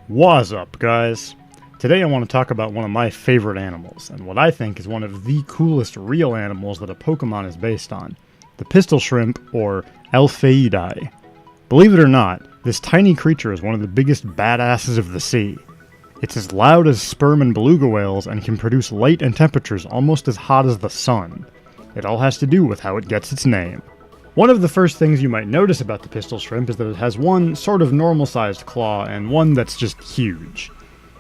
What's up, guys? Today I want to talk about one of my favorite animals, and what I think is one of the coolest real animals that a Pokemon is based on, the pistol shrimp, or Alpheidae. Believe it or not, this tiny creature is one of the biggest badasses of the sea. It's as loud as sperm and beluga whales and can produce light and temperatures almost as hot as the sun. It all has to do with how it gets its name. One of the first things you might notice about the pistol shrimp is that it has one sort of normal-sized claw and one that's just huge.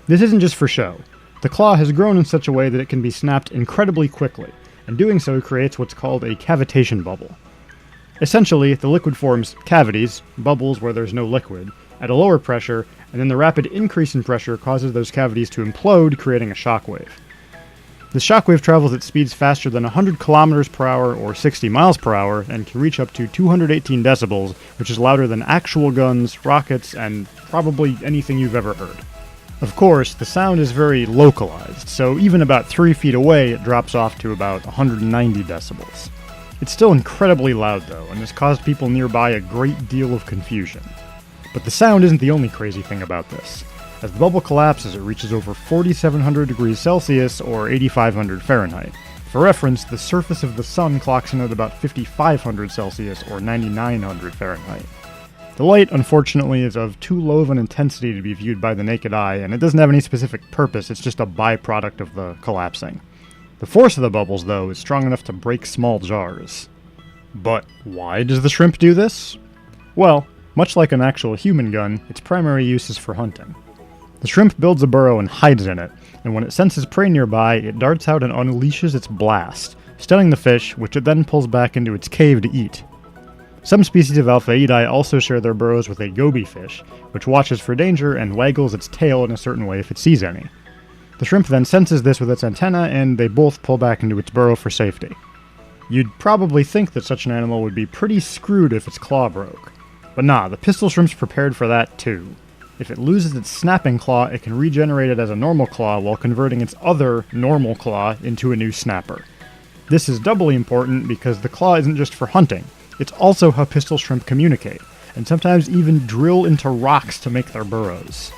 This isn't just for show. The claw has grown in such a way that it can be snapped incredibly quickly, and doing so creates what's called a cavitation bubble. Essentially, the liquid forms cavities, bubbles where there's no liquid, at a lower pressure, and then the rapid increase in pressure causes those cavities to implode, creating a shockwave. The shockwave travels at speeds faster than 100 kilometers per hour or 60 miles per hour and can reach up to 218 decibels, which is louder than actual guns, rockets, and probably anything you've ever heard. Of course, the sound is very localized, so even about 3 feet away it drops off to about 190 decibels. It's still incredibly loud though, and has caused people nearby a great deal of confusion. But the sound isn't the only crazy thing about this. As the bubble collapses, it reaches over 4,700 degrees Celsius or 8,500 Fahrenheit. For reference, the surface of the sun clocks in at about 5,500 Celsius or 9,900 Fahrenheit. The light, unfortunately, is of too low of an intensity to be viewed by the naked eye, and it doesn't have any specific purpose, it's just a byproduct of the collapsing. The force of the bubbles, though, is strong enough to break small jars. But why does the shrimp do this? Well, much like an actual human gun, its primary use is for hunting. The shrimp builds a burrow and hides in it, and when it senses prey nearby, it darts out and unleashes its blast, stunning the fish, which it then pulls back into its cave to eat. Some species of Alpheidae also share their burrows with a goby fish, which watches for danger and waggles its tail in a certain way if it sees any. The shrimp then senses this with its antenna, and they both pull back into its burrow for safety. You'd probably think that such an animal would be pretty screwed if its claw broke. But nah, the pistol shrimp's prepared for that too. If it loses its snapping claw, it can regenerate it as a normal claw while converting its other normal claw into a new snapper. This is doubly important because the claw isn't just for hunting, it's also how pistol shrimp communicate, and sometimes even drill into rocks to make their burrows.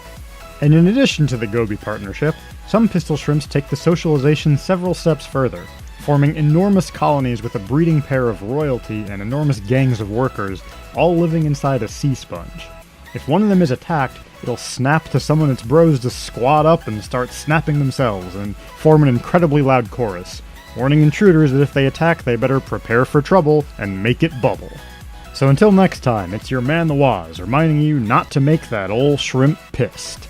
And in addition to the goby partnership, some pistol shrimps take the socialization several steps further, forming enormous colonies with a breeding pair of royalty and enormous gangs of workers, all living inside a sea sponge. If one of them is attacked, it'll snap to summon its bros to squat up and start snapping themselves, and form an incredibly loud chorus, warning intruders that if they attack they better prepare for trouble and make it bubble. So until next time, it's your man the Waz, reminding you not to make that ol' shrimp pissed.